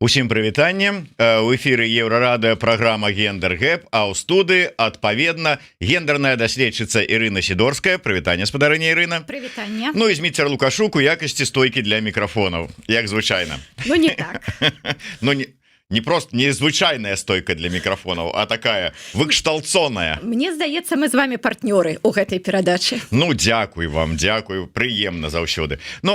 Усім прывітанне. У эфіры Еўрарадыё праграма Гендер Гэп, а ў студыі адпаведна гендерная даследчыца Ірына Сідорская. Прывітанне, спадарыня Ірына. Прывітанне. Ну і Зміцер Лукашук у якасці стойкі для мікрафонаў, як звычайна. Ну не так. Ну не просто незвычайная стойка для мікрафонаў, а такая выкшталцоная. Мне здаецца, мы з вами партнёры ў гэтай перадачы. Ну дзякуй вам, дзякую, прыемна заўсёды. Ну,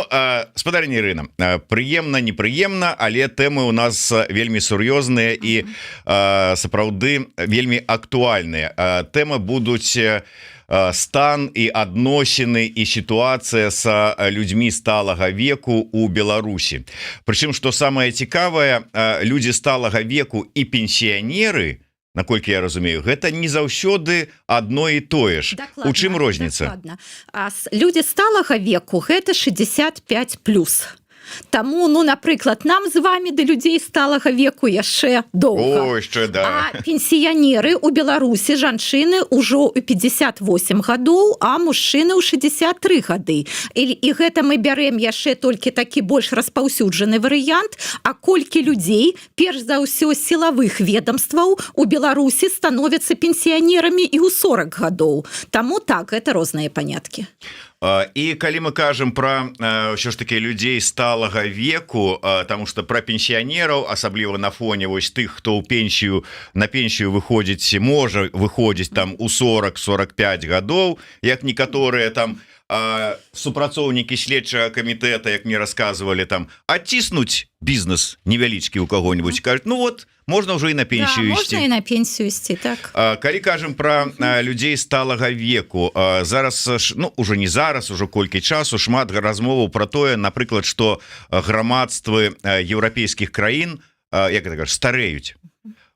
спадарыня Ірына, прыемна, непрыемна, але тэмы у нас вельмі сур'ёзныя і сапраўды вельмі актуальныя. Тэмы будуць стан і адносіны і сітуацыя са людзьмі сталага веку у Беларусі. Прычым, што самае цікавае, людзі сталага веку і пенсіянеры, наколькі я разумею, гэта не заўсёды адно і тое ж. У чым розніца? Людзі сталага веку гэта 65+. Таму, ну, напрыклад, нам з вами да людзей сталага веку яшчэ доўга. О, яшчэ, да. А пенсіянеры ў Беларусі, жанчыны ўжо ў 58 гадоў, а мужчыны ў 63 гады. І гэта мы бярем яшчэ толькі такі больш распаўсюджаны варыянт, а колькі людзей, перш за ўсё сілавых ведомстваў у Беларусі становяцца пенсіянерамі і ў 40 гадоў. Таму так, гэта розныя паняткі. І калі мы кажам пра ўсё ж такі людзей сталага веку, таму што пра пенсіянераў, асабліва на фоне вось тых, хто на пенсію выходзіць, можа выходзіць там у 40-45 гадоў, як некаторыя там супрацоўнікі следчага камітэта, як мне расказвалі, там адціснуць бізнес невялічкі ў каго-нибудь, кажуць, ну вот, можна ўжо і на пенсію ісці. Да, можна і на пенсію ісці, так. Калі кажам пра людзей сталага веку, зараз, ну, ужо не зараз, ужо колькі часу, шмат размоваў пра тое, напрыклад, што грамадствы еўрапейскіх краін, як гэта кажа, стареюць.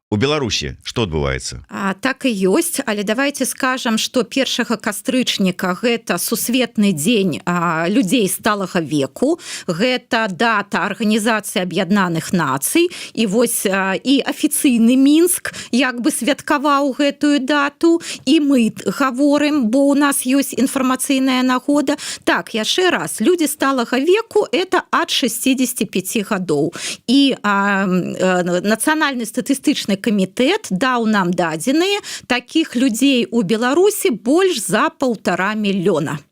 У Беларусі што адбываецца? Так і ёсць, але давайте скажам, што 1 кастрычніка гэта сусветны дзень людзей сталага веку, гэта дата Арганізацыі Аб'яднаных Нацый, і вось і афіцыйны Мінск як бы святкаваў гэтую дату, і мы гаворым, бо у нас ёсць інфармацыйная нагода. Так, яшчэ раз, людзі сталага веку это ад 65 гадоў. І нацыянальны статыстычны камітэт даў нам дадзеныя такіх людзей у Беларусі больш за 1,5 мільёна.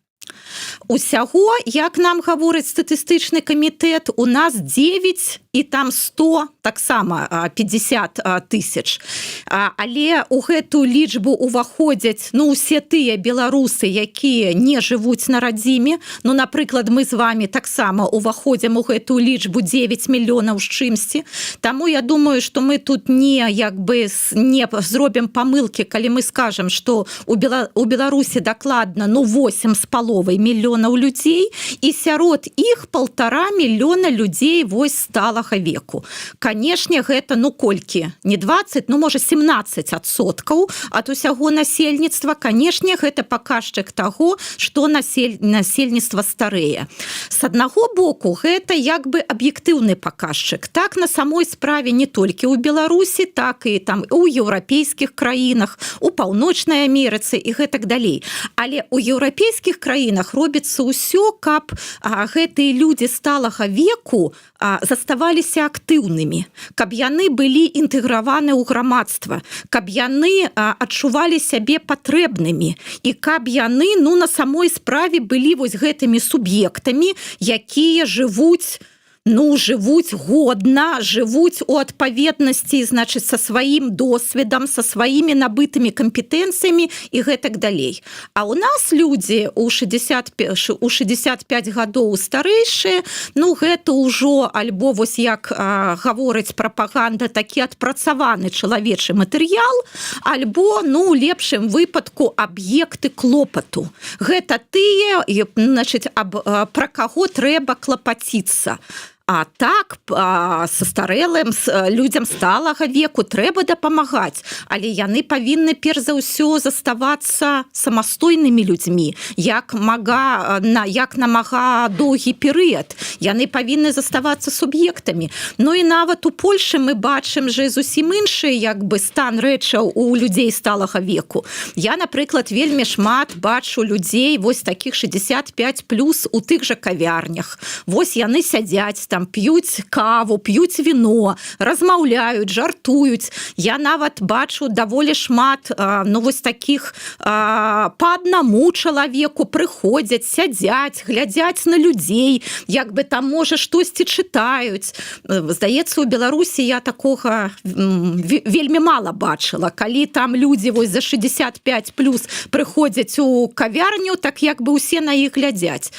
Усяго, як нам гаворыць статыстычны камітэт, у нас 9 і там 100, таксама 50 тысяч. Але ў гэту лічбу уваходзяць, ну, усе тыя беларусы, якія не жывуць на радзіме. Ну, напрыклад, мы з вами таксама уваходзім у гэту лічбу 9 мільёнаў з чымсьці. Таму я думаю, што мы тут не зробім памылкі, калі мы скажам, што у Беларусі дакладна, ну, 8,5 мільёнаў людзей, і сярод іх 1,5 мільёна людзей вось сталага веку. Канешне, гэта, ну, колькі? Не 20, ну, можа, 17% ад усяго насельніцтва. Канешне, гэта паказчык таго, што насельніцтва старэе. З аднаго боку, гэта як бы аб'ектыўны паказчык. Так, на самой справе не толькі ў Беларусі, так і там у еўрапейскіх краінах, у Паўночнай Амерыцы і гэтак далей. Але ў еўрапейскіх краінах робіцца ўсё, каб гэтыя людзі сталага веку заставаліся актыўнымі, каб яны былі інтэграваны ў грамадства, каб яны адчувалі сябе патрэбнымі і каб яны, ну, на самой справе былі вось гэтымі суб'ектамі, якія жывуць годна, жывуць у адпаведнасці, значыць, са сваім досведам, са сваімі набытымі кампетэнцыямі і гэтак далей. А ў нас людзі у 65 гадоў старэйшыя, ну, гэта ўжо, альбо вось як гаворыць прапаганда, такі адпрацаваны чалавечы матэрыял, альбо, ну, у лепшым выпадку аб'екты клопату. Гэта тыя, значыць, пра каго трэба клапаціцца. А так, са старэлым людзям сталага веку трэба дапамагаць, але яны павінны перш за ўсё заставацца самастойнымі людзьмі, як на мага доўгі перыяд. Яны павінны заставацца суб'ектамі. Ну і нават у Польшы мы бачым жа зусім іншы як бы стан рэчаў у людзей сталага веку. Я, напрыклад, вельмі шмат бачу людзей вось такіх 65+ у тых жа кавярнях. Вось яны сядзяць там, там п'юць каву, п'юць віно, размаўляюць, жартуюць. Я нават бачу даволі шмат ну вось такіх па аднаму чалавеку прыходзяць, сядзяць, глядзяць на людзей, як бы там можа штосьці чытаюць. Здаецца, у Беларусі я такога вельмі мала бачыла. Калі там людзі вось за 65 плюс прыходзяць у кавярню, так як бы усе на іх глядзяць.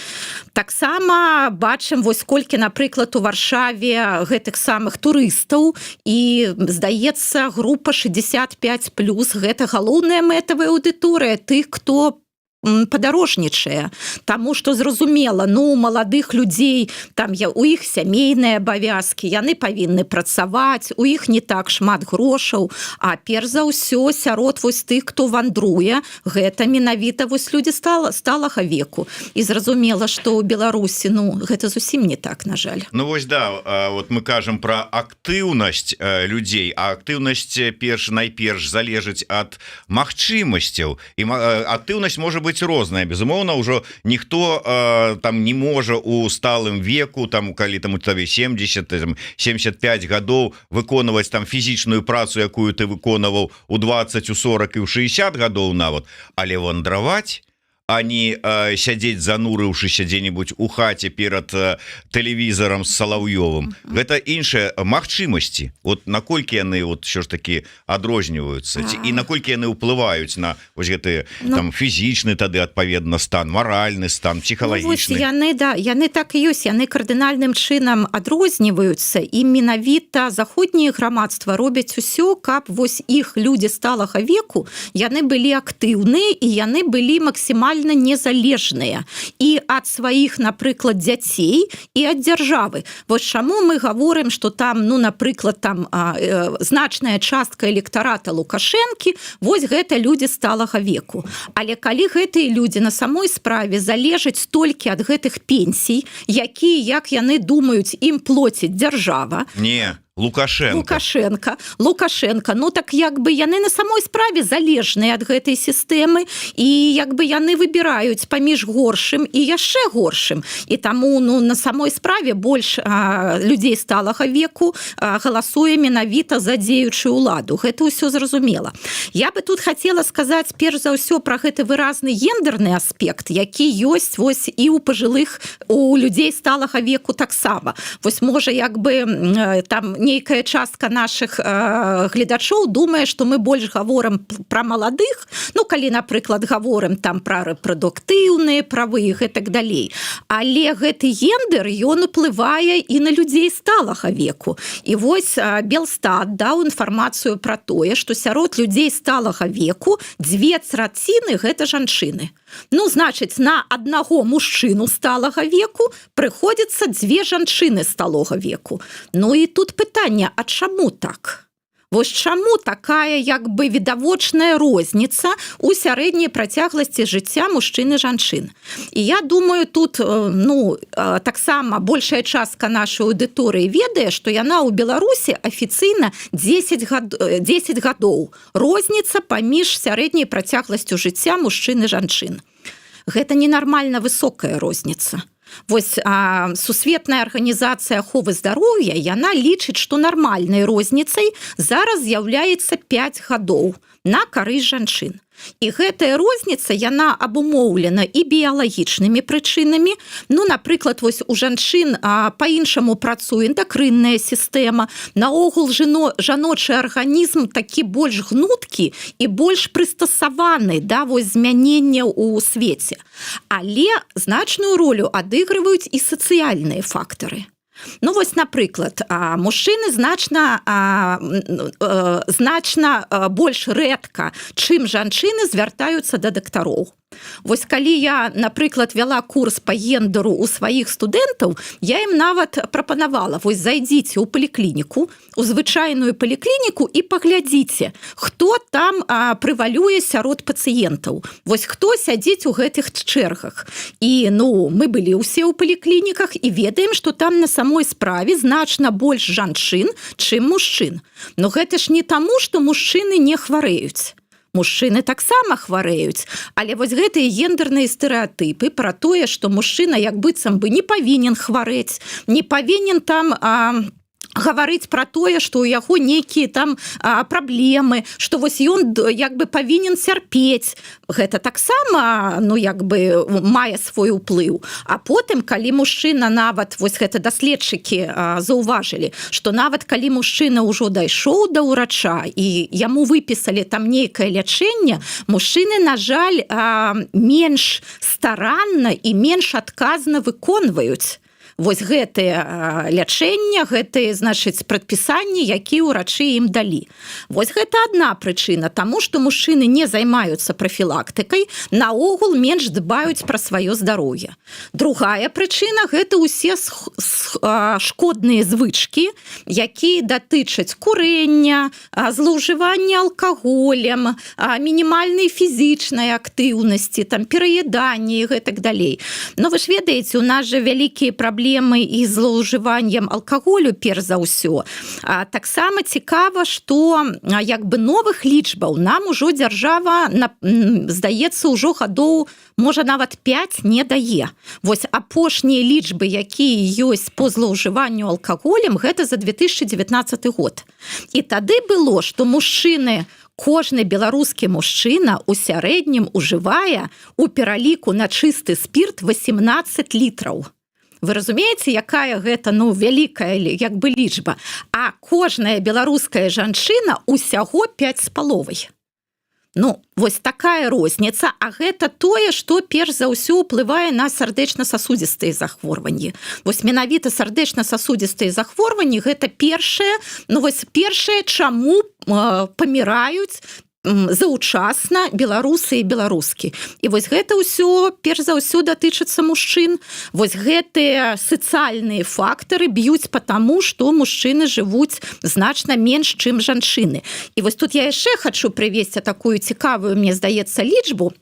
Таксама бачым вось колькі, напрыклад, у Варшаве гэтых самых турыстаў, і здаецца, група 65 плюс гэта галоўная мэтавая аўдыторыя тых, хто падарожнічае, таму што зразумела, ну, у маладых людзей там у іх сямейныя абавязкі, яны павінны працаваць, у іх не так шмат грошаў, а перш за ўсё сярод вось тых, хто вандруе, гэта менавіта вось людзі сталага веку. І зразумела, што ў Беларусі, ну, гэта зусім не так, на жаль. Ну вось да, вот мы кажам пра актыўнасць людзей, а актыўнасць найперш залежыць ад магчымасцяў, і актыўнасць можа быць розная, безумоўна, ўжо ніхто там не можа у сталым веку, там калі там у табе 70, 75 гадоў выконваць там фізічную працу, якую ты выконваў у 20, у 40 і у 60 гадоў нават, але вандраваць, а не сядзець занурыўшыся дзе-нибудь у хаце перад тэлевізарам з Салаўёвым. Гэта іншыя магчымасці. Вот наколькі яны вот що ж такі адрозніваюцца, і наколькі яны ўплываюць на вось гэты там фізічны тады адпаведна стан, маральны стан, псіхалагічны. Яны так і ёсць, яны кардынальным чынам адрозніваюцца, і менавіта заходнія грамадства робяць усё, каб вось іх людзі сталага веку, яны былі актыўныя і яны былі максімальна незалежныя і ад сваіх, напрыклад, дзяцей і ад дзяржавы. Вось чаму мы гаворым, што там, ну, напрыклад, там значная частка электарата Лукашэнкі, вось гэта людзі сталага веку. Але калі гэтыя людзі на самой справе залежаць толькі ад гэтых пенсій, якія, як яны думаюць, ім плоціць дзяржава. Не, Лукашенко. Ну так як бы яны на самой справе залежныя ад гэтай сістэмы, і як бы яны выбіраюць паміж горшым і яшчэ горшым. І таму, ну, на самой справе больш людзей сталага веку галасуе менавіта за дзеючую ўладу. Гэта ўсё зразумела. Я бы тут хацела сказаць перш за ўсё пра гэты выразны гендерны аспект, які ёсць вось і ў пажылых, у людзей сталага веку таксама. Вось можа як бы там нейкая частка наших гледачоў думае, што мы больш гаворым пра маладых, ну, калі, напрыклад, гаворым там пра рэпрадуктыўныя правы і гэтак далей. Але гэты гендер, ён уплывае і на людзей сталага веку. І вось Белстат даў інфармацыю пра тое, што сярод людзей сталага веку 2/3 гэта жанчыны. Ну, значыць, на аднаго мужчыну сталага веку прыходзіцца 2 жанчыны сталога веку. Ну і тут пытанне, а чаму так? Вось чаму такая як бы відавочная розніца ў сярэдняй працягласці жыцця мужчын і жанчын. І я думаю, тут, ну, таксама большая частка нашай аўдыторыі ведае, што яна ў Беларусі афіцыйна 10 гадоў. Розніца паміж сярэдняй працягласцю жыцця мужчын і жанчын. Гэта ненармальна высокая розніца. Вось Сусветная арганізацыя аховы здароўя, яна лічыць, што нармальнай розніцай зараз з'яўляецца 5 гадоў на карысць жанчын. І гэтая розніца, яна абумоўлена і біялагічнымі прычынамі. Ну, напрыклад, вось у жанчын па-іншаму працуе эндакрынная сістэма. Наогул жаночы арганізм такі больш гнуткі і больш прыстасаваны да вось змяненняў у свеце. Але значную ролю адыгрываюць і сацыяльныя фактары. Ну, вось, напрыклад, мужчыны значна больш рэдка, чым жанчыны звяртаюцца да дактароў. Вось калі я, напрыклад, вяла курс па гендеру ў сваіх студэнтаў, я ім нават прапанавала, вось зайдзіце ў паліклініку, у звычайную паліклініку і паглядзіце, хто там прывалюе сярод пацыентаў. Вось хто сядзіць у гэтых чэргах. І, ну, мы былі ўсе ў паліклініках і ведаем, што там на самой справе значна больш жанчын, чым мужчын. Но гэта ж не таму, што мужчыны не хварэюць. мужчыны таксама хварэюць, але вось гэтыя гендерныя стэрэатыпы пра тое, што мужчына як быццам бы не павінен хварэць, не павінен там гаварыць пра тое, што ў яго нейкія там праблемы, што вось ён як бы павінен цярпець. Гэта таксама як бы мае свой уплыў. А потым, калі мужчына нават, вось гэта даследчыкі заўважылі, што нават калі мужчына ўжо дайшоў да ўрача і яму выпісалі там нейкае лячэнне, мужчыны, на жаль, менш старанна і менш адказна выконваюць вось гэтыя лячэння, гэтыя, значыць, прадпісанні, якія ўрачы ім далі. Вось гэта адна прычына, таму што мужчыны не займаюцца прафілактыкай, наогул менш дбаюць пра сваё здароўе. Другая прычына – гэта ўсе шкодныя звычкі, якія датычаць курэння, злоўжывання алкаголем, мінімальнай фізічнай актыўнасці, там пераеданні і гэтак далей. Ну, вы ж ведаеце, у нас жа вялікія праблемы і злоўжываннем алкаголю перш за ўсё. Таксама цікава, што як бы новых лічбаў нам ужо дзяржава, здаецца, ўжо гадоў, можа, нават 5 не дае. Вось апошнія лічбы, якія ёсць по злоўжыванню алкаголем, гэта за 2019 год. І тады было, што мужчыны, кожны беларускі мужчына у сярэднім ужывае у пераліку на чысты спірт 18 літраў. Вы разумееце, якая гэта, вялікая як бы лічба. А кожная беларуская жанчына усяго 5,5. Вось такая розніца, а гэта тое, што перш за ўсё ўплывае на сардэчна-сасудзістыя захворванні. Вось менавіта сардэчна-сасудзістыя захворванні гэта першае, чаму паміраюць заўчасна беларусы і беларускі. І вось гэта ўсё, перш за ўсё, датычыцца мужчын. Вось гэтыя сацыяльныя фактары б'юць потому, што мужчыны жывуць значна менш, чым жанчыны. І вось тут я яшчэ хачу прывесці такую цікавую, мне здаецца, лічбу.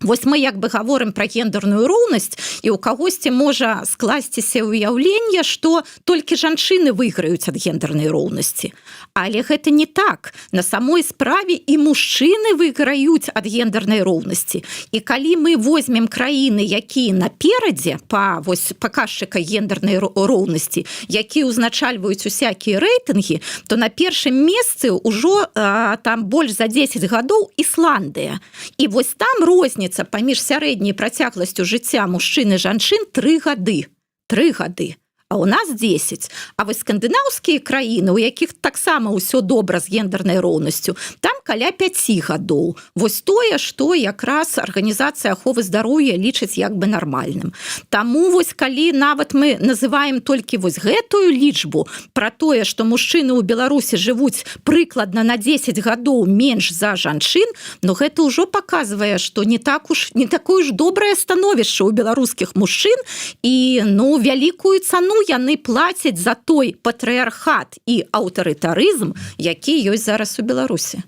Вось мы як бы гаворым пра гендерную роўнасць, і ў кагосьці можа скласціся ўяўленне, што толькі жанчыны выйграюць ад гендернай роўнасці. Але гэта не так. На самой справе і мужчыны выйграюць ад гендернай роўнасці. І калі мы возьмем краіны, якія наперадзе па паказчыка гендернай роўнасці, якія ўзначальваюць усякія рэйтынгі, то на першым месцы ўжо там больш за 10 гадоў Ісландыя. І вось там розніца паміж сярэдняй працягласцю жыцця мужчын і жанчын 3 гады. 3 гады. А у нас 10. А вось скандынаўскія краіны, у якіх таксама ўсё добра з гендернай роўнасцю, там каля 5 гадоў. Вось тое, што якраз Арганізацыя аховы здароўя лічыць як бы нармальным. Таму вось калі нават мы называем толькі вось гэтую лічбу пра тое, што мужчыны ў Беларусі жывуць прыкладна на 10 гадоў менш за жанчын, гэта ўжо паказвае, што не такое ж добрае становішча ў беларускіх мужчын і вялікую цану яны плацяць за той патрыархат і аўтарытарызм, які ёсць зараз у Беларусі.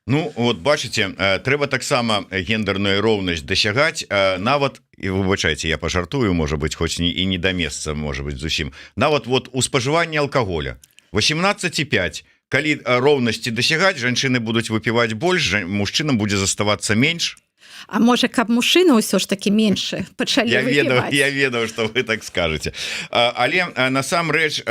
Вот бачыце, трэба таксама гендерную роўнасць дасягаць, нават, і выбачайце, я пажартую, можа быць, хоць і не да месца, можа быць, зусім. Нават вот у спажыванні алкаголя 18,5. Калі роўнасці дасягаць, жанчыны будуць выпіваць больш, мужчынам будзе заставацца менш. А можа, каб мужчыны ўсё ж такі меншы пачалі выпіваць? Я ведаю, што вы так скажаце. Але насамрэч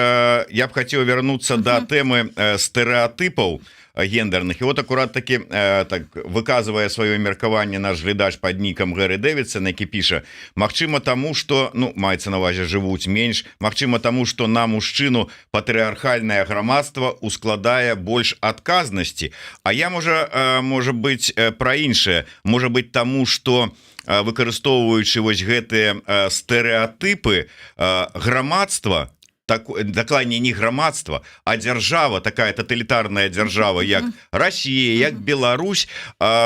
я б хацеў вярнуцца да тэмы стэрэатыпаў гендерных. І вот акурат таки так выказвае сваё меркаванне наш глядач пад нікам Гэри Дэвідсон, які піша: магчыма таму, што, маецца на ўвазе, жывуць менш, магчыма таму, што на мужчыну патрыархальнае грамадства ускладае больш адказнасці. А я можа быць пра іншае, можа быць таму, што выкарыстоўваючы вось гэтыя стэрэатыпы, грамадства, дакладней не грамадства, а дзяржава, такая таталітарная дзяржава, як Расія, як Беларусь,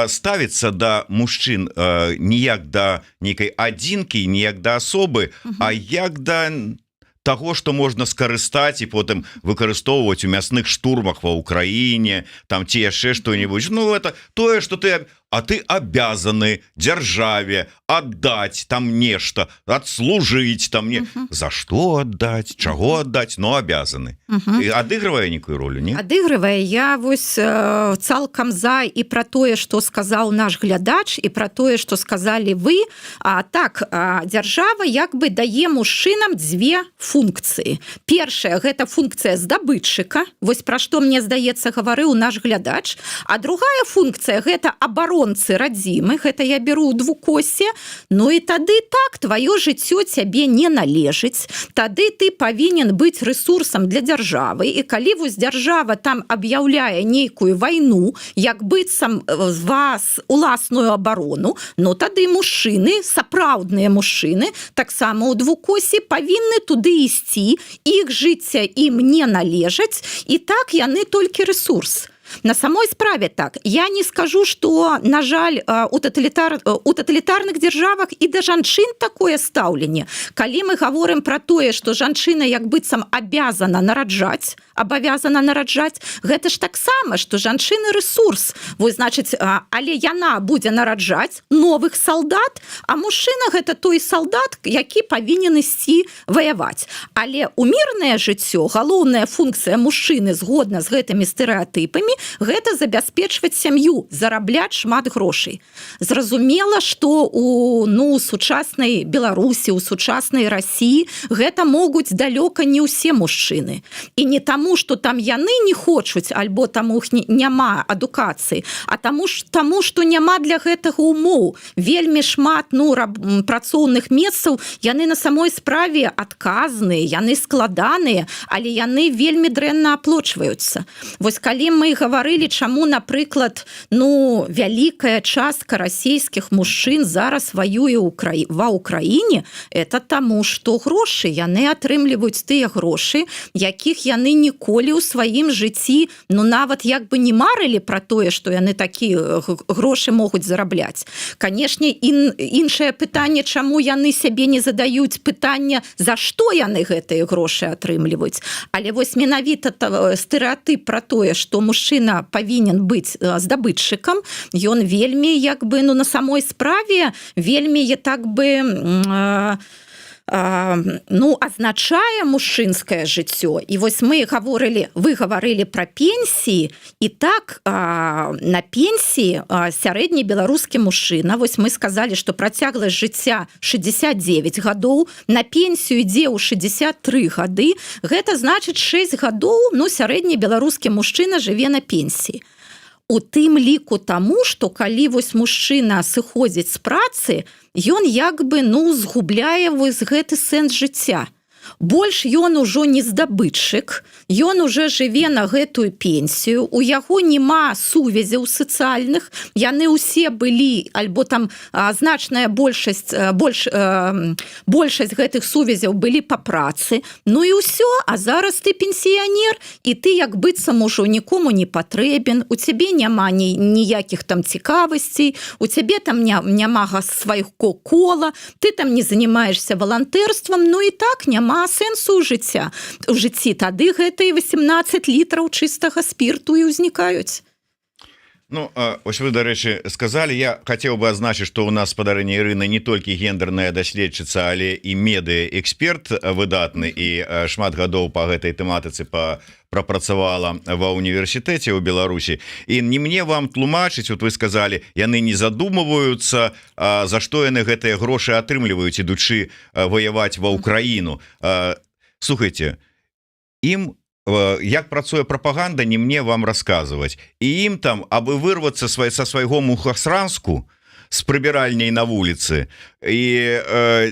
ставіцца да мужчын не як да нейкай адзінкі, не як да асобы, а як да таго, што можна скарыстаць і потым выкарыстоўваць у мясных штурмах ва ўкраіне, там ці яшчэ што-небудзь. Это тое, што ты а ты обязаны дзяржаве отдать там нешта, отслужить там не за что отдать, чаго отдать, но обязаны. И адыгрывае некую роль, не? Адыгрывае. Я вось цалкам за і пра тое, што сказаў наш глядач, і пра тое, што сказалі вы. Так, дзяржава як бы дае мужчынам дзве функцыі. Першая, гэта функцыя здабытчыка, вось пра што, мне здаецца, гаварыў наш глядач. А другая функцыя, гэта абаронцы радзімы, гэта я беру ў двукосе. Ну і тады так, тваё жыццё цябе не належыць, тады ты павінен быць рэсурсам для дзяржавы, і калі вось дзяржава там аб'яўляе нейкую вайну, як быццам вас уласную абарону, ну тады мужчыны, сапраўдныя мужчыны, таксама ў двукосе павінны туды ісці, іх жыцця ім не належаць, і так яны толькі рэсурс. На самой справе так. Я не скажу, что, на жаль, у тоталітарных дзяржавах і да жанчын такое стаўленне. Калі мы гаворым пра тое, што жанчына як быццам абавязана нараджаць, гэта ж таксама, што жанчыны рэсурс. Вось, значыць, але яна будзе нараджаць новых салдат, а мужчына гэта той салдат, які павінен ісці ваяваць. Але ў мірнае жыццё галоўная функцыя мужчыны згодна з гэтымі стэрэатыпамі гэта забяспечваць сям'ю, зарабляць шмат грошай. Зразумела, што у сучаснай Беларусі, у сучаснай Расіі гэта могуць далёка не ўсе мужчыны. І не таму, што там яны не хочуць, альбо таму іх няма адукацыі, а таму, што няма для гэтага умоў. Вельмі шмат працоўных месцаў, яны на самой справе адказныя, яны складаныя, але яны вельмі дрэнна аплочваюцца. Вось калі мы гаварылі, чаму, напрыклад, вялікая частка расійскіх мужчын зараз ваюе ва Ўкраіне, это таму, што грошы, яны атрымліваюць тыя грошы, якіх яны ніколі ў сваім жыцці, нават як бы не марылі пра тое, што яны такія грошы могуць зарабляць. Канешне, іншае пытанне, чаму яны сябе не задаюць пытання, за што яны гэтыя грошы атрымліваюць. Але вось менавіта стэрэатып пра тое, што мужчына павінен быць здабытчыкам, ён вельмі, як бы, на самой справе, вельмі, так бы, азначае мужчынскае жыццё. І вось вы гаварылі пра пенсіі, і так на пенсіі сярэдні беларускі мужчына, вось мы сказалі, што працягласць жыцця 69 гадоў, на пенсію ідзе ў 63 гады, гэта значыць 6 гадоў, сярэдні беларускі мужчына жыве на пенсіі. У тым ліку таму, што калі вось мужчына сыходзіць з працы, ён як бы, згубляе вось гэты сэнс жыцця. Больш ён ужо не здабытчык, ён уже жыве на гэтую пенсію, у яго няма сувязяў сацыяльных, яны ўсе былі, альбо там значная большасць гэтых сувязяў былі па працы, і ўсё, а зараз ты пенсіянер, і ты як быццам ужо нікому не патрэбен, у цябе няма ніякіх там цікавасцей, у цябе там няма свайго кола, ты там не занимаешься валантэрствам, і так няма сэнсу ў жыцці. Тады гэтыя 18 літраў чыстага спірту і ўзнікаюць. Ось вы, дарэчы, сказалі, я хацеў бы адзначыць, што ў нас спадарыня Ірына не толькі гендерная даследчыца, але і медыа-эксперт выдатны, і шмат гадоў па гэтай тэматыцы прапрацавала ва універсітэце ў Беларусі. І не мне вам тлумачыць, вот вы сказалі, яны не задумваюцца, за што яны гэтыя грошы атрымліваюць, ідучы ваяваць ва Ўкраіну. Слухайте, ім як працуе прапаганда, не мне вам расказваць. І ім там, абы вырвацца са свайго Мухасранску, з прыбіральняй на вуліцы, і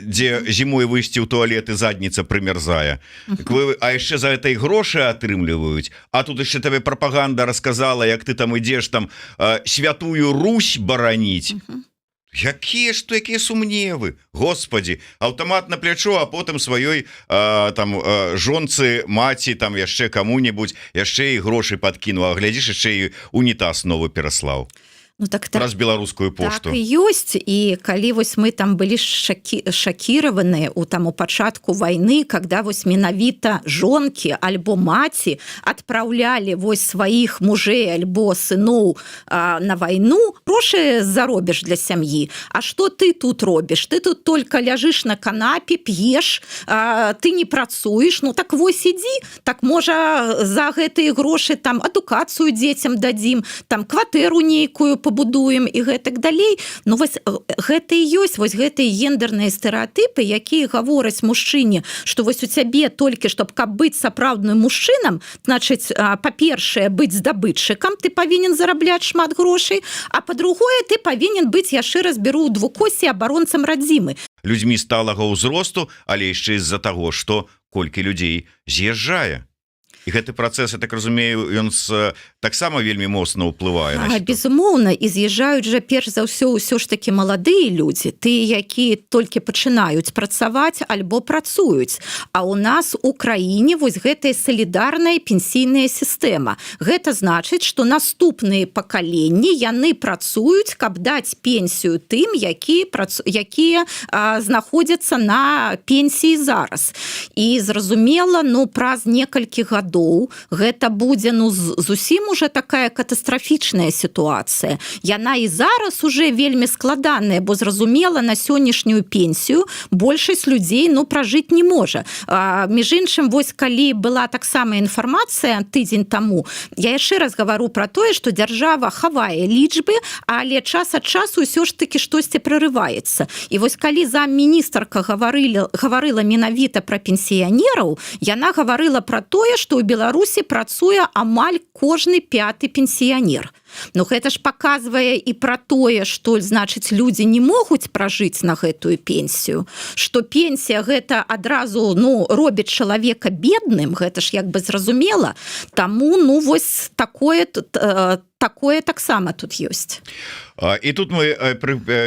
дзе зімой выйсці ў туалет і задніца прымярзае. А яшчэ за гэта і грошы атрымліваюць. А тут яшчэ табе прапаганда расказала, як ты там ідзеш там святую Русь бараніць. Якія сумневы, Господі, аўтамат на плячо, а потым сваёй жонцы, маці, там яшчэ каму-небудзь яшчэ і грошы падкіну, а глядзіш, яшчэ і унітаз новы пераслаў. Ну, так, праз беларускую пошту. Так і ёсць, і калі вось мы там былі шакіраваныя у пачатку вайны, когда вось менавіта жонкі альбо маці адпраўлялі вось сваіх мужэй альбо сыноў на вайну, грошы заробіш для сям'і. А што ты тут робіш? Ты тут только ляжыш на канапе, п'еш, ты не працуеш, ну так вось ідзі, так можа за гэтыя грошы там адукацыю дзецям дадзім, там кватэру нейкую пабудуем і гэтак далей. Ну вось гэта і ёсць вось гэтыя гендерныя стэрэатыпы, якія гавораць мужчыне, што вось у цябе толькі каб быць сапраўдным мужчынам, значыць, па-першае, быць здабытчыкам, ты павінен зарабляць шмат грошай, а па-другое, ты павінен быць, яшчэ раз беру ў двукосці, абаронцам радзімы. Людзьмі сталага ўзросту, але яшчэ з-за таго, што колькі людзей з'язджае. І гэты працэс, я так разумею, ён таксама вельмі моцна ўплывае на сітуацыю. Безумоўна, і з'язджаюць жа перш за ўсё ж такі маладыя людзі, тыя, якія толькі пачынаюць працаваць альбо працуюць. А ў нас у краіне вось гэтая салідарная пенсійная сістэма. Гэта значыць, што наступныя пакаленні яны працуюць, каб даць пенсію тым, якія знаходзяцца на пенсіі зараз. І зразумела, праз некалькі гадоў гэта будзе зусім уже такая катастрафічная сітуацыя. Яна і зараз уже вельмі складаная, бо зразумела, на сённяшнюю пенсію большасць людзей пражыць не можа. Між іншым, вось калі была таксама інфармацыя тыдзень таму, я яшчэ раз гавару пра тое, што дзяржава хавае лічбы, але час ад часу ўсё ж такі штосьці прарываецца. І вось калі замміністрка гаварыла менавіта пра пенсіянераў, яна гаварыла пра тое, што ў Беларусі працуе амаль кожны 5-ы пенсіянер. Ну гэта ж паказвае і пра тое, што, значыць, людзі не могуць пражыць на гэтую пенсію, што пенсія гэта адразу робіць чалавека бедным, гэта ж як бы зразумела. Таму вось такое таксама тут ёсць. І тут мы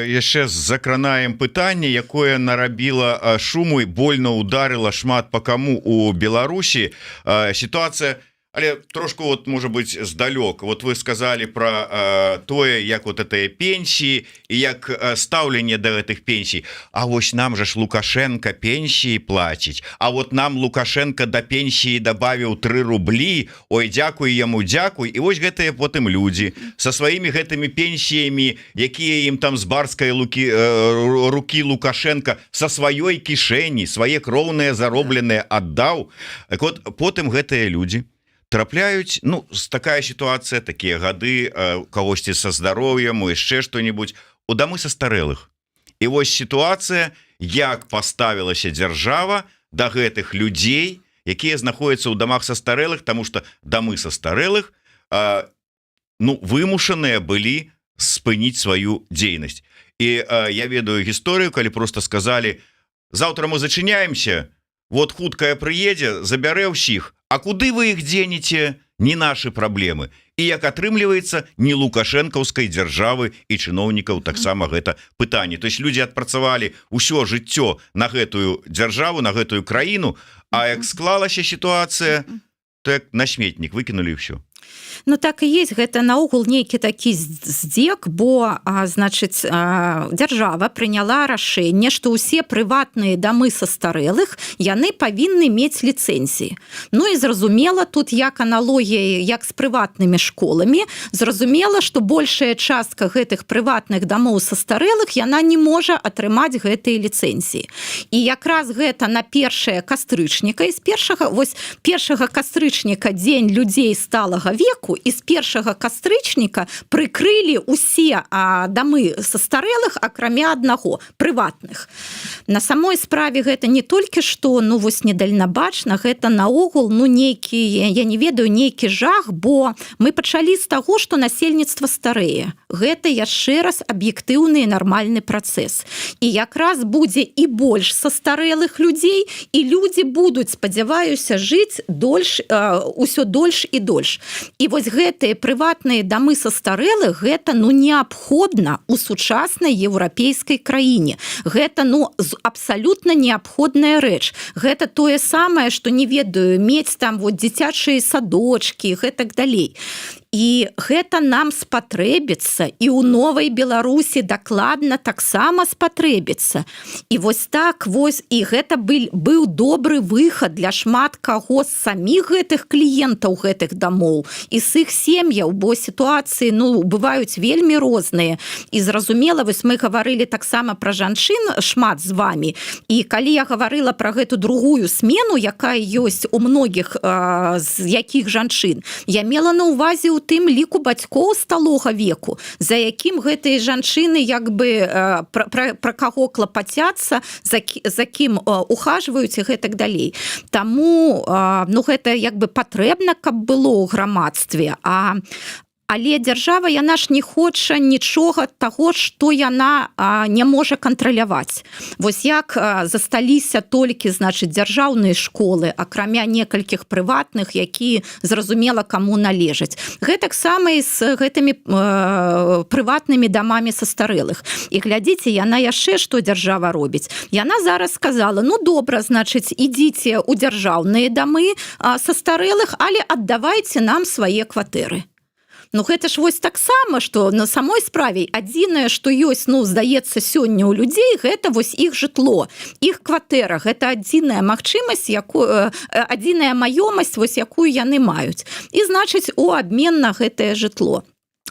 яшчэ закранаем пытанне, якое нарабіла шуму і больно ударыла шмат па каму у Беларусі. Сітуацыя, але трошку можа быць здалёк. Вот вы сказали про тое, як вот гэтыя пенсіі і як стаўленне да гэтых пенсій. А вось нам жа ж Лукашенко пенсіі плаціць. А вот нам Лукашенко да пенсіі дабавіў 3 рублі. Ой, дзякуй яму, дзякуй. І вось гэтыя потым людзі са сваімі гэтымі пенсіямі, якія ім там з барскай рукі Лукашенко са сваёй кішэні, свае кроўныя заробленыя аддаў. Так вот, потым гэтыя людзі трапляюць, такая сітуацыя, такія гады, кагосьці са здароўем, яшчэ што-небудзь, у дамы састарэлых. І вось сітуацыя, як паставілася дзяржава да гэтых людзей, якія знаходзяцца ў дамах састарэлых, таму што дамы састарэлых вымушаныя былі спыніць сваю дзейнасць. І я ведаю гісторыю, калі просто сказалі: заўтра мы зачыняемся, вот хуткая прыедзе, забярэ ўсіх. А куды вы іх дзенеце? Не нашы праблемы. І як атрымліваецца, не лукашэнкаўскай дзяржавы і чыноўнікаў таксама гэта пытанне. То есть людзі адпрацавалі ўсё жыццё на гэтую дзяржаву, на гэтую краіну, а як склалася сітуацыя, то як на сметнік выкінулі ўсё. Так і есть, гэта наогул нейкі такі здзек, бо, значыць, дзяржава прыняла рашэнне, што ўсе прыватныя дамы састарэлых, яны павінны мець ліцэнзіі. І зразумела, тут як аналогія, як з прыватнымі школамі, зразумела, што большая частка гэтых прыватных дамоў састарэлых, яна не можа атрымаць гэтыя ліцэнзіі. І якраз гэта на 1 кастрычніка, і з 1 кастрычніка дзень людзей сталага веку, і з 1 кастрычніка прыкрылі ўсе дамы састарэлых, акрамя аднаго, прыватных. На самой справе гэта не толькі што, недальнабачна, гэта наогул, нейкі, я не ведаю, нейкі жах, бо мы пачалі з таго, што насельніцтва старэе. Гэта яшчэ раз аб'ектыўны і нармальны працэс. І якраз будзе і больш састарэлых людзей, і людзі будуць, спадзяваюся, жыць усё дольш і дольш. І вось гэтыя прыватныя дамы састарэлых, гэта неабходна ў сучаснай еўрапейскай краіне. Гэта абсалютна неабходная рэч. Гэта тое самае, што, не ведаю, мець там дзіцячыя садочкі, гэтак далей. і гэта нам спатрэбіцца і ў новай Беларусі дакладна таксама спатрэбіцца. І вось так вось і гэта быў добры выхад для шмат каго з саміх гэтых кліентаў гэтых дамоў і з іх сем'яў, бо сітуацыі бываюць вельмі розныя. І зразумела, вось мы гаварылі таксама пра жанчын шмат з вамі. І калі я гаварыла пра гэту другую смену, якая ёсць у многіх з якіх жанчын, я мела на ўвазе ў тым ліку бацькоў сталога веку, за якім гэтыя жанчыны як бы пра каго клапацяцца, за кім ухажваюць і гэтак далей. Таму гэта як бы патрэбна, каб было ў грамадстве, але дзяржава, яна ж не хоча нічога таго, што яна не можа кантраляваць. Вось як засталіся толькі, значыць, дзяржаўныя школы, акрамя некалькіх прыватных, які зразумела каму належаць. Гэтак сама і з гэтымі прыватнымі дамамі састарэлых. І глядзіце, яна яшчэ што дзяржава робіць. Яна зараз сказала, добра, значыць, ідзіце ў дзяржаўныя дамы састарэлых, але аддавайце нам свае кватэры. Гэта ж вось таксама, што на самой справе адзінае, што ёсць, здаецца, сёння ў людзей, гэта вось іх жытло, іх кватэра, гэта адзіная магчымасць, адзіная маёмасць, вось якую яны маюць. І, значыць, у абмен на гэтае жытло.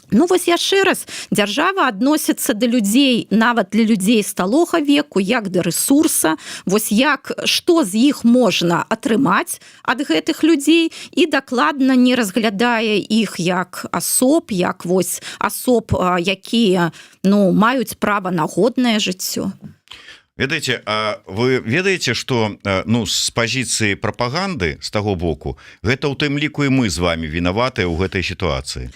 Вось яшчэ раз, дзяржава адносіцца да людзей, нават для людзей сталога веку, як да рэсурса, вось што з іх можна атрымаць ад гэтых людзей і дакладна не разглядае іх як асоб, як вось асоб, якія маюць права на годнае жыццё. Ведаеце, вы ведаеце, што з пазіцыі прапаганды з таго боку, гэта ў тым ліку і мы з вами вінаватыя ў гэтай сітуацыі.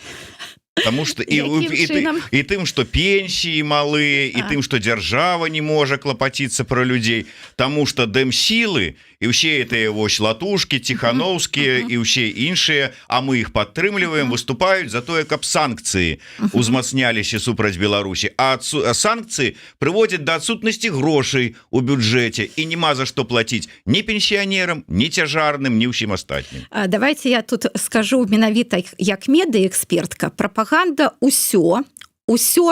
Потому что и тым, что пенсии малые, и тым, что держава не можа клопотиться про людей, тому что дэмсілы и все это вось латушки, тихановские и все іншие, а мы их падтрымліваем, выступают за тое, каб санкции узмацняліся супраць Беларусі, а санкции приводят до отсутности грошей у бюджете и нема за что платить ни пенсионерам, ни цяжарным, ни ўсім астатнім. Давайте я тут скажу менавіта як медыэкспертка. Прапаганда ўсё,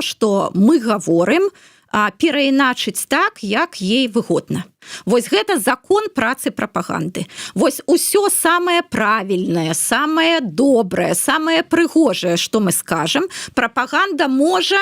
што мы гаворым, перайначыць так, як ей выгодна. Вось гэта закон працы прапаганды. Вось усё самае правільнае, самае добрае, самае прыгожае, што мы скажам, прапаганда можа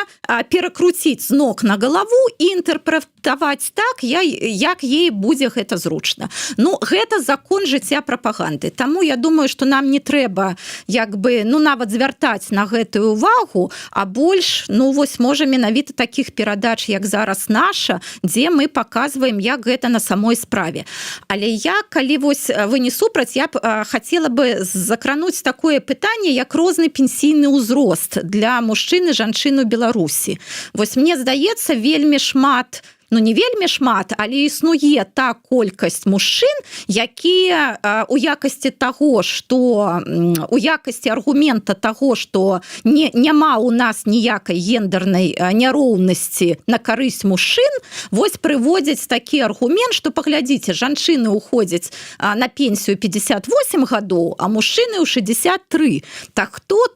перакруціць з ног на галаву і інтэрпрэтаваць так, як ей будзе гэта зручна. Гэта закон жыцця прапаганды. Таму я думаю, што нам не трэба нават звяртаць на гэтую увагу, а больш, вось можа менавіта такіх перадач, як зараз наша, дзе мы паказваем, як гэта на самой справе. Але калі вось вы не супраць, я б хацела бы закрануць такое пытанне, як розны пенсійны ўзрост для мужчын і жанчын у Беларусі. Вось мне здаецца, вельмі шмат, не вельмі шмат, але існуе та колькасць мужчын, якія у якасці таго, што у якасці аргумента таго, што няма ў нас ніякай гендернай няроўнасці на карысць мужчын, вось прыводзяць такі аргумент, што паглядзіце, жанчыны ўходзяць на пенсію 58 гадоў, а мужчыны ў 63. Так хто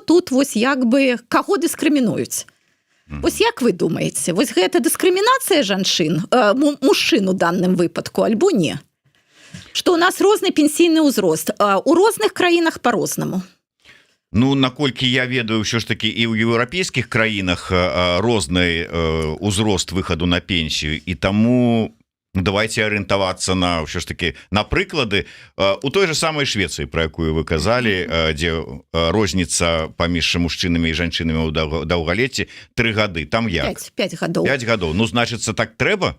тут вось як бы каго дыскрымінуюць? Вось як вы думаеце, вось гэта дыскрымінацыя жанчын, мужчын у данным выпадку, альбо не? Што ў нас розны пенсійны ўзрост, у розных краінах па-рознаму. Наколькі я ведаю, ўсё ж таки і ў еўрапейскіх краінах розны ўзрост выхаду на пенсію, і таму давайте арыентавацца на ўсё ж таки на прыклады у той же самой Швецыі, про якую вы казалі, дзе розніца паміж мужчынамі і жанчынамі ў даўгалецці 3 гады, там як? 5 гадоў. 5 гадоў, значыцца так трэба?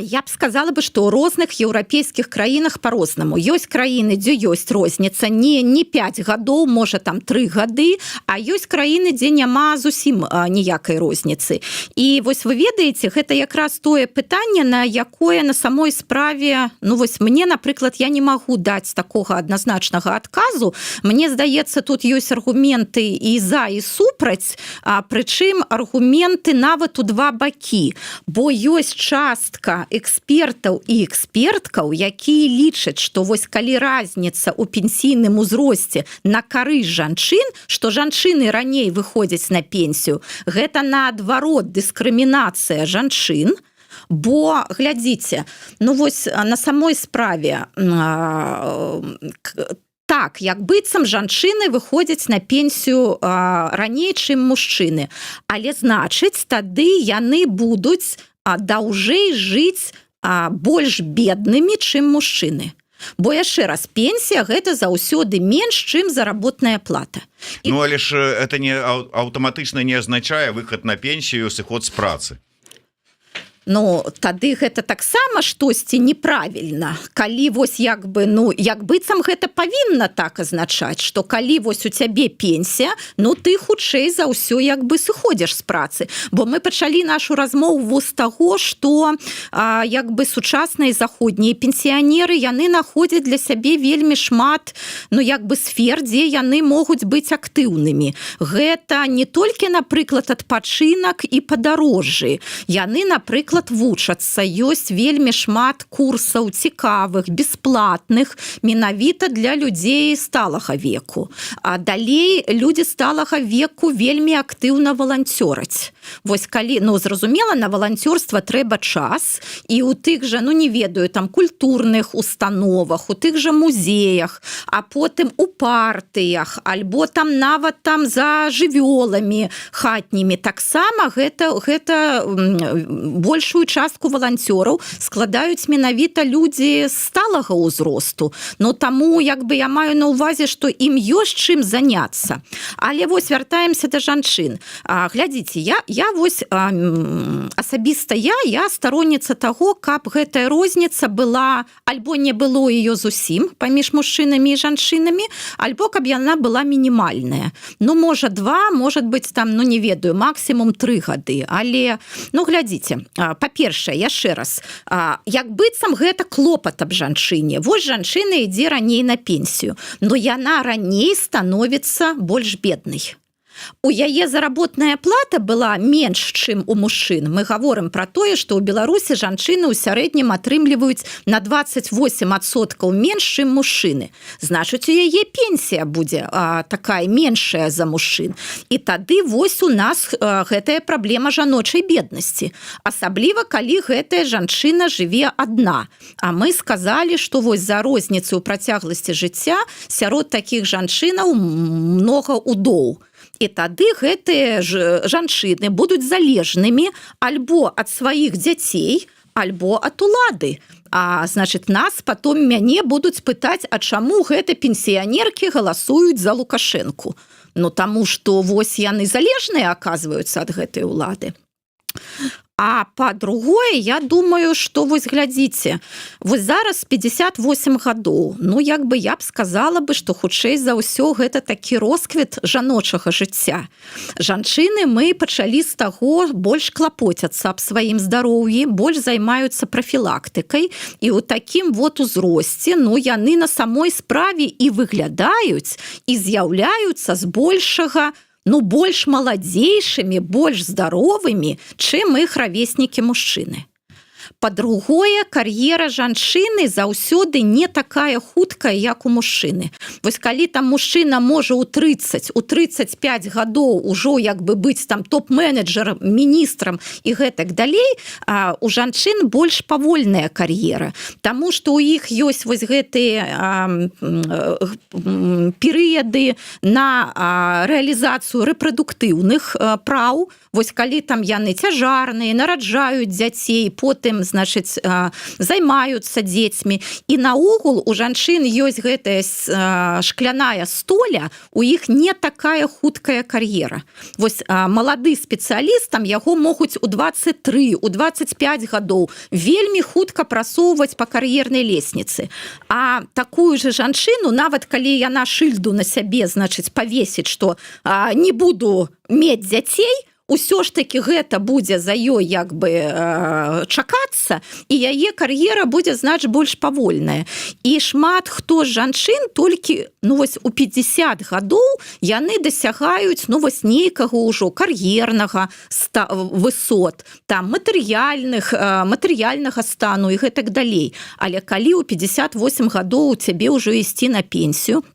Я б сказала бы, што ў розных еўрапейскіх краінах па-рознаму. Ёсць краіны, дзе ёсць розніца, не 5 гадоў, можа там 3 гады, а ёсць краіны, дзе няма зусім ніякай розніцы. І вось вы ведаеце, гэта якраз тое пытанне, на якое на самой справе, вось мне, напрыклад, я не магу даць такога адназначнага адказу. Мне здаецца, тут ёсць аргументы і за, і супраць, прычым аргументы нават у два бакі, бо ёсць час, частка экспертаў і эксперткаў, якія лічаць, што вось калі разніца ў пенсійным узросце на карысць жанчын, што жанчыны раней выходзяць на пенсію, гэта наадварот дыскрымінацыя жанчын, бо глядзіце, ну вось на самой справе так, як быццам жанчыны выходзяць на пенсію раней, чым мужчыны. Але значыць, тады яны будуць даўжэй жыць больш беднымі, чым мужчыны. Бо яшчэ раз, пенсія гэта заўсёды менш, чым заработная плата. Ну, але ж это не аўтаматычна не азначае выхад на пенсію, сыход з працы. Ну, тады гэта таксама штосьці неправільна. Калі вось як бы, ну, як быццам гэта павінна так азначаць, што калі вось у цябе пенсія, ну, ты хутчэй за ўсё як бы сыходзіш з працы. Бо мы пачалі нашу размову з таго, што як бы сучасныя заходнія пенсіянеры, яны находзяць для сябе вельмі шмат, ну, як бы сфер, дзе яны могуць быць актыўнымі. Гэта не толькі, напрыклад, адпачынак і падарожжы. Яны, напрыклад, вучацца, ёсць вельмі шмат курсаў цікавых, бесплатных, менавіта для людзей сталага веку. А далей людзі сталага веку вельмі актыўна валанцёраць. Вось калі, ну, зразумела, на валанцёрства трэба час, і у тых жа, ну, не ведаю, там культурных установах, у тых жа музеях, а потым у партыях, альбо там нават там за жывёламі хатнімі. Таксама гэта большую частку валанцёраў складаюць менавіта людзі сталага ўзросту. Но таму, як бы, я маю на ўвазе, што ім ёсць чым заняцца. Але вось вяртаемся да жанчын. Глядзіце, я вось асабіста я старонніца таго, каб гэтая розніца была, альбо не было ее зусім паміж мужчынамі і жанчынамі, альбо каб яна была мінімальная. Ну, можа 2, может быть, там, ну, не ведаю, максимум 3 гады. Але, ну, глядзіце, па-першае, яшчэ раз, як быццам гэта клопат аб жанчыне. Вось жанчына ідзе раней на пенсію, но яна раней становіцца больш беднай. У яе заработная плата была менш, чым у мужчын. Мы гаворым пра тое, што ў Беларусі жанчыны ў сярэднім атрымліваюць на 28% менш, чым мужчыны. Значыць, у яе пенсія будзе такая меншая за мужчын. І тады вось у нас гэтая праблема жаночай беднасці. Асабліва, калі гэтая жанчына жыве адна. А мы сказалі, што вось за розніцу ў працягласці жыцця сярод такіх жанчынаў многа удоў. І тады гэтыя жанчыны будуць залежнымі альбо ад сваіх дзяцей, альбо ад улады. А значит, нас потом мяне будуць пытаць, а чаму гэты пенсіянеркі галасуюць за Лукашэнку? Ну, таму што вось яны залежныя аказваюцца ад гэтай улады. А па-другое, я думаю, што вось глядзіце, вось зараз 58 гадоў, ну, як бы я б сказала бы, што хутчэй за ўсё гэта такі росквіт жаночага жыцця. Жанчыны мы пачалі з таго больш клапоцяцца аб сваім здароўі, больш займаюцца прафілактыкай, і ў такім вот узросце, ну, яны на самой справе і выглядаюць, і з'яўляюцца збольшага, ну, больш маладзейшымі, больш здаровымі, чым іх равеснікі мужчыны. Па-другое, кар'ера жанчыны заўсёды не такая хуткая, як у мужчыны. Вось калі там мужчына можа ў 30, у 35 гадоў ужо як бы быць там топ-менеджерам, міністрам і гэтак далей, у жанчын больш павольная кар'ера. Таму што ў іх ёсць вось гэтыя перыяды на рэалізацыю рэпрадуктыўных праў. Вось калі там яны цяжарныя, нараджаюць дзяцей, потым, значыць, займаюцца дзецьмі. І наогул у жанчын ёсць гэтая шкляная столя, у іх не такая хуткая кар'ера. Вось малады спецыяліст, там яго могуць у 23, у 25 гадоў вельмі хутка прасоўваць па кар'ернай лесніцы. А такую же жанчыну, нават калі яна шыльду на сябе, значыць, павесіць, што не буду мець дзяцей, ўсё ж таки гэта будзе за ёй як бы чакацца, і яе кар'ера будзе значыць больш павольная. І шмат хто з жанчын толькі вось у 50 гадоў яны дасягаюць вось нейкага ўжо кар'ернага высот, там матэрыяльнага стану і гэтак далей. Але калі ў 58 гадоў у цябе ўжо ісці на пенсію,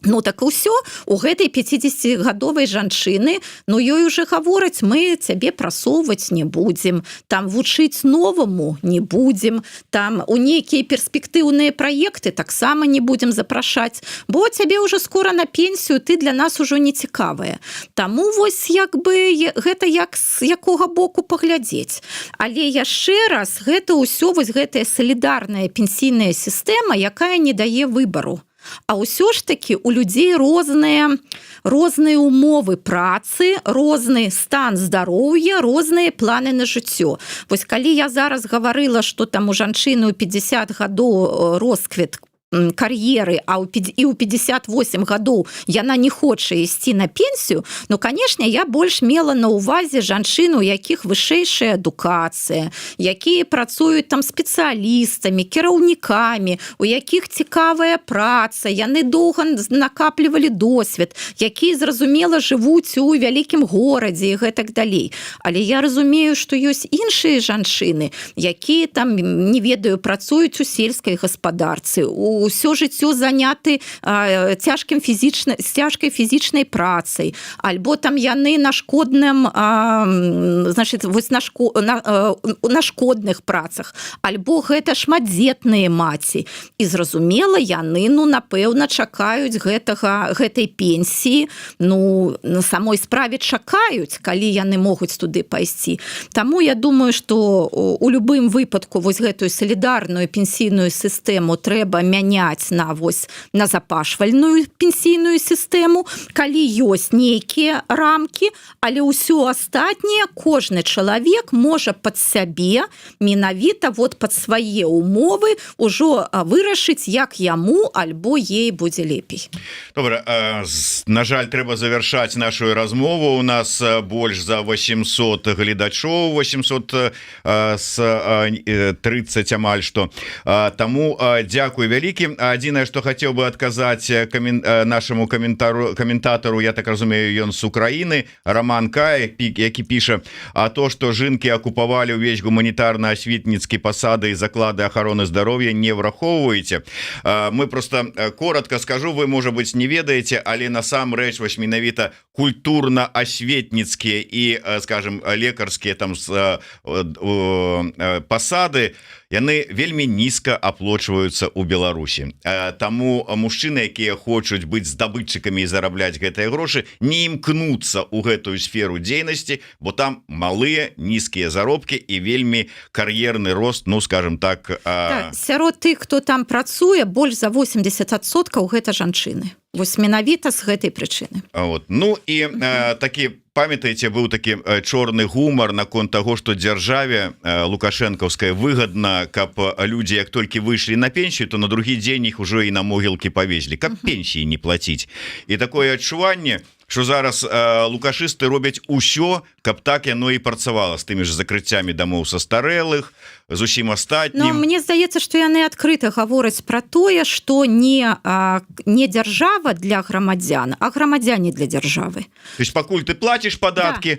так і ўсё, у гэтай 50-гадовай жанчыны, ёй уже гавораць, мы цябе прасоўваць не будзем, там вучыць новаму не будзем, там у нейкія перспектыўныя праекты таксама не будзем запрашаць, бо цябе ўжо скора на пенсію, ты для нас ужо не цікавая. Таму вось як бы гэта як з якога боку паглядзець. Але яшчэ раз, гэта ўсё вось гэтая салідарная пенсійная сістэма, якая не дае выбару. А ўсё ж таки у людзей розныя умовы працы, розны стан здароўя, розныя планы на жыццё. Вось калі я зараз гаварыла, што там у жанчыны ў 50 гадоў росквіт кар'еры, а і ў 58 гадоў яна не хоча ісці на пенсію, конечно, я больш мела на ўвазе жанчын, у якіх вышэйшая адукацыя, якія працуюць там спецыялістамі, кіраўнікамі, у якіх цікавая праца, яны доўга накаплівалі досвед, якія, зразумела, жывуць у вялікім горадзе і гэтак далей. Але я разумею, што ёсць іншыя жанчыны, якія там, не ведаю, працуюць у сельскай гаспадарцы, ўсё жыццё заняты цяжкай фізічнай працай, альбо там яны на шкодным, значит, вось на шкодных працах, альбо гэта шматдзетныя маці. І зразумела, яны, напэўна, чакаюць гэтай пенсіі, на самой справе чакаюць, калі яны могуць туды пайсці. Таму я думаю, што у любым выпадку вось гэтую салідарную пенсійную сістэму трэба мяняць на запашвальную пенсійную сістэму, калі ёсць нейкія рамкі, але ўсё астатняе кожны чалавек можа пад сябе менавіта пад свае умовы ўжо вырашыць, як яму альбо ей будзе лепей. Добра, на жаль, трэба завяршаць нашу размову. У нас больш за 800 гледачоў, 830 амаль што. Таму дзякуй вялікі. Адзінае, што хацеў бы адказаць нашаму каментатару, я так разумею, ён з Украіны, Роман Кай, які піша: а то, што жынкі акупавалі ўвесь гуманітарна-асветніцкі пасады і заклады ахароны здароўя, не врахоўваеце. Мы просто коротко скажу, вы, можа быць, не ведаеце, але насамрэч вось менавіта культурна-асветніцкія і, скажем, лекарскія там пасады, яны вельмі нізка аплочваюцца ў Беларусі. Таму мужчыны, якія хочуць быць здабытчыкамі і зарабляць гэтыя грошы, не імкнуцца ў гэтую сферу дзейнасці, бо там малыя, нізкія заробкі і вельмі кар'ерны рост, скажем так. Сярод тых, хто там працуе, больш за 80% гэта жанчыны. Вось менавіта з гэтай прычыны. І такі, памятаеце, быў такі чорны гумар наконт таго, што дзяржаве лукашэнкаўская выгадна, каб людзі як толькі выйшлі на пенсію, то на другі дзень іх ужо і на могілкі павезлі, каб пенсіі не плаціць. І такое адчуванне, што зараз лукашысты робяць усё, каб так яно і працавала, з тымі ж закрыццямі дамоў састарэлых, з усім астатнім. Мне здаецца, што яны адкрыта гавораць пра тое, што не дзяржава для грамадзян, а грамадзяне для дзяржавы. То есть пакуль ты плаціш падаткі,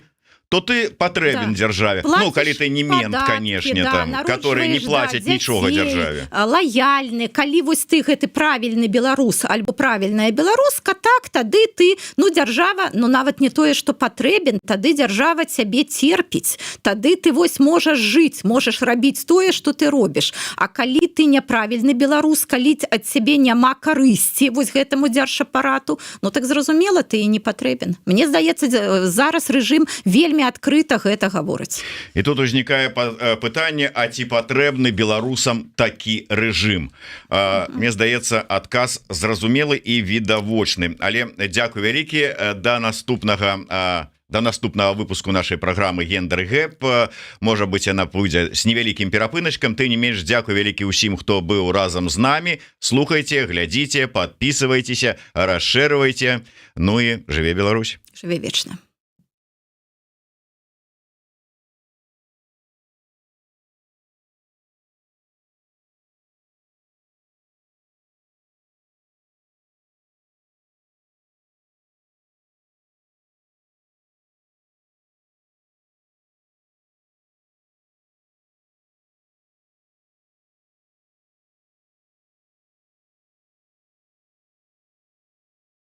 то ты патрэбен дзяржаве. Калі ты не мент, канешне, который не плаціць нічога дзяржаве. Лаяльны, калі вось ты гэты правільны беларус альбо правільная беларуска, так, тады ты, дзяржава, нават не тое, што патрэбен, тады дзяржава цябе церпіць. Тады ты вось можаш жыць, можаш рабіць тое, што ты робіш. А калі ты няправільны беларус, калі ад цябе няма карысці вось гэтаму дзяржапарату, так зразумела, ты і не патрэбен. Мне здаецца, зараз рэжым вельмі адкрыта гэта гаворыць. І тут узнікае пытанне, а ці патрэбны беларусам такі рэжым? Мне здаецца, адказ зразумелы і відавочны. Але дзякуй вялікі, да наступнага выпуску нашай праграмы «Гендер Гэп». Можа быць, яна пойдзе з невялікім перапыначкам. Тым не менш, дзякуй вялікі ўсім, хто быў разам з намі. Слухайце, глядзіце, падпісывайцеся, расшэрвайце. І жыве Беларусь. Жыве вечна.